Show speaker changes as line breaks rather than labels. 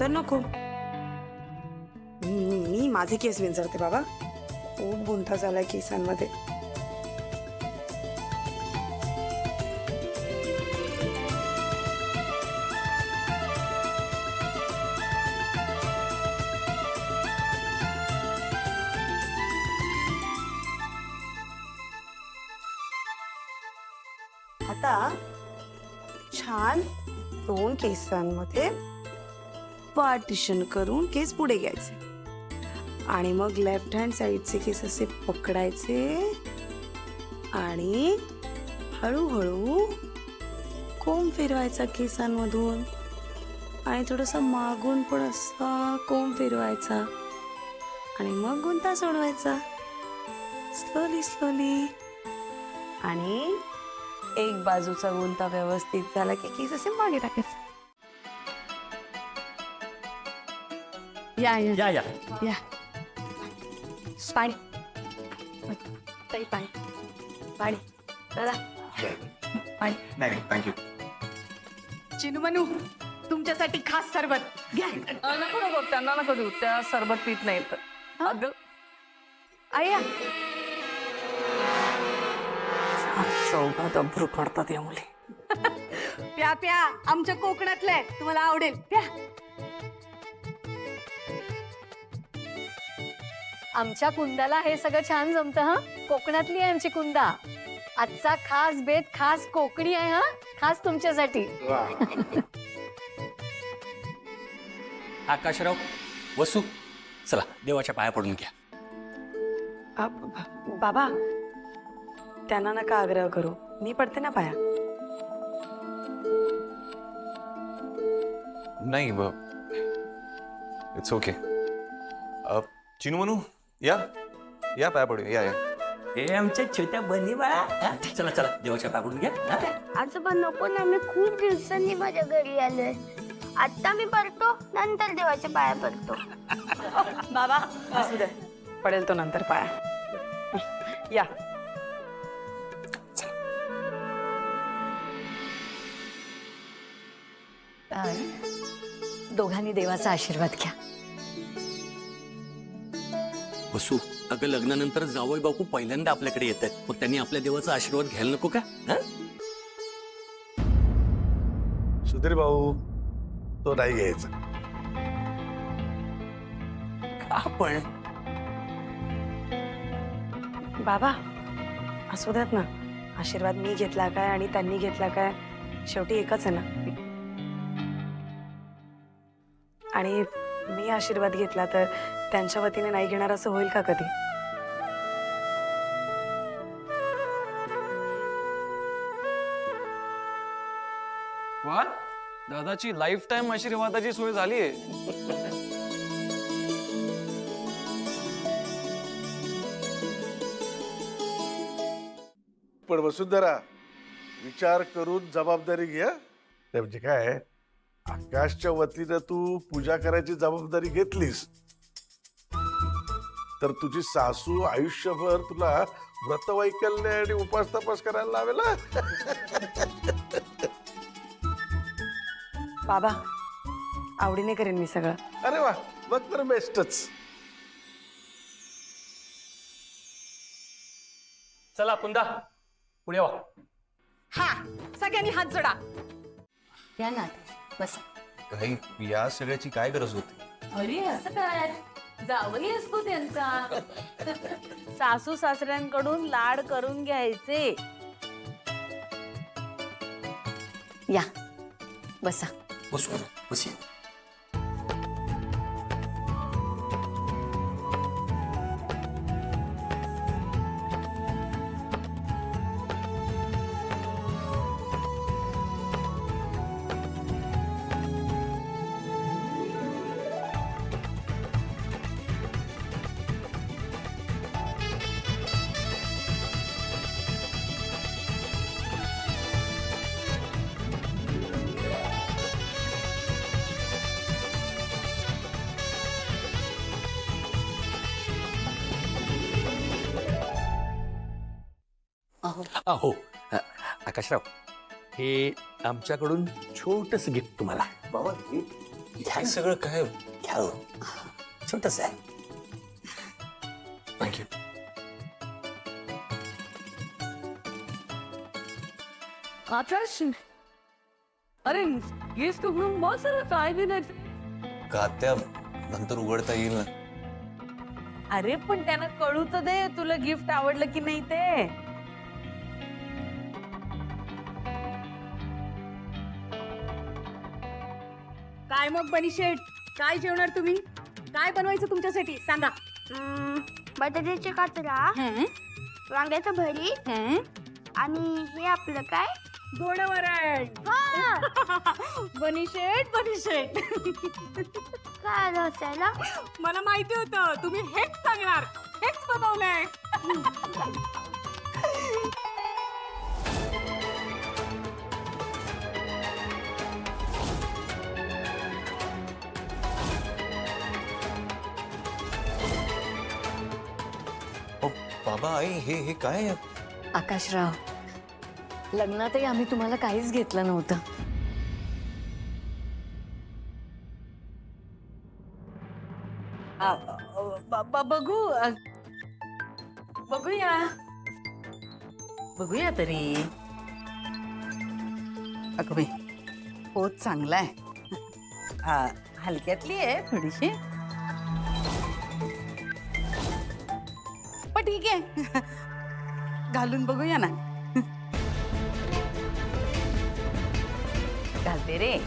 तर नको. मी माझे केस विंचरते बाबा. खूप गुंठा झालाय केसांमध्ये. आता छान 2 केसांमध्ये पार्टिशन करून केस पुढे घ्यायचे आणि मग लेफ्ट हँड साइडचे केस असे पकडायचे आणि हळूहळू कोंब फिरवायचा केसांमधून आणि थोडंसं मागून पण असा कोंब फिरवायचा आणि मग गुंता सोडवायचा स्लोली स्लोली. आणि एक बाजूचा गुंता व्यवस्थित झाला की केस असे मागे टाकायचे. या या
या या
या. पाणी ताई, पाणी पाणी दादा, पाणी.
नाही थँक्यू.
चिनू मनू, तुमच्यासाठी खास सरबत घ्या.
नको नको, त्यांना नको देऊ, त्या सरबत पित नाहीत. अगं
आया
चौघात अभ्रू काढतात या मुली.
प्या प्या, आमच्या कोकणातलं आहे, तुम्हाला आवडेल, प्या.
आमच्या कुंदाला हे सगळं छान जमतं. हा, कोकणातली आहे आमची कुंदा. आजचा खास बेत खास कोकणी आहे. हा, खास तुमच्यासाठी.
आकाशराव, वसू, चला देवाच्या पाया पडून घ्या.
बाबा, त्यांना नका आग्रह करू, मी पडते ना पाया.
नाही इट्स ओके. चिनू मनू या या पाया पडू. या या.
हे आमच्या छोट्या बनी बाळा. चला चला देवाच्या पाया पडून घ्या.
आजोबा नको ना, मी खूप दिवसांनी माझ्या घरी आलोय. आता मी पडतो, नंतर देवाच्या पाया पडतो.
बाबा असू दे, पडेल तो नंतर पाया. या.
दोघांनी देवाचा आशीर्वाद घ्या.
वसू, अगं लग्नानंतर जावई बापू पहिल्यांदा आपल्याकडे येत आहेत, मग त्यांनी आपल्या देवाचा आशीर्वाद घ्यायला नको का?
सुधीर भाऊ, तो नाही घ्यायचा.
का पण?
बाबा असू द्यात ना, आशीर्वाद मी घेतला काय आणि त्यांनी घेतला काय, शेवटी एकच आहे ना. आणि मी आशीर्वाद घेतला तर त्यांच्या वतीने नाही घेणार असं होईल का कधी?
वा, दादाची लाईफ टाइम आशीर्वादाची सोय झालीये.
पण वसुंधरा, विचार करून जबाबदारी घ्या. ते म्हणजे काय, आकाशच्या वतीनं तू पूजा करायची जबाबदारी घेतलीस तर तुझी सासू आयुष्यभर तुला व्रतवैकल्य आणि उपास तपास करायला लावेल.
बाबा आवडीने करेन मी सगळं.
अरे वा, मग तर बेस्टच.
चला कुंदा पुढे वा.
हा, सगळ्यांनी हात जोडा.
या ना, बसा.
काही या सगळ्याची काय गरज होती?
अरे असं काय, जावई असतो त्यांचा. सासू सासऱ्यांकडून लाड करून घ्यायचे.
या, बसा.
बसू बसी. हो आकाशराव, हे आमच्याकडून छोटस गिफ्ट तुम्हाला.
बाबा ह्या सगळं काय घ्या छोटस आहे. थँक्यू.
आकाश अरे गिफ्ट म्हणून बहुत सारं काय दिलं.
का त्या नंतर उघडता येईल ना.
अरे पण त्यांना कळू तर दे तुला गिफ्ट आवडलं की नाही ते.
काय मग बनी शेठ, काय जेवणार तुम्ही? काय बनवायचं तुमच्यासाठी सांगा.
बटाट्याचे कातरा, वांग्याचं भरीत आणि हे आपलं काय
गोडवरण. बनी शेठ, बनी शेठ.
काय आलं असायला.
मला माहिती होतं तुम्ही हेच सांगणार. हेच बनवलंय.
ओ बाबा आई हे हे काय आहे?
आकाशराव, लग्नातही आम्ही तुम्हाला काहीच घेतलं नव्हतं.
बघू बघूया बघूया तरी.
अगं बाई पोत चांगला आहे. हलक्यातली आहे थोडीशी, पण ठीक आहे. घालून बघूया ना. घालते रे.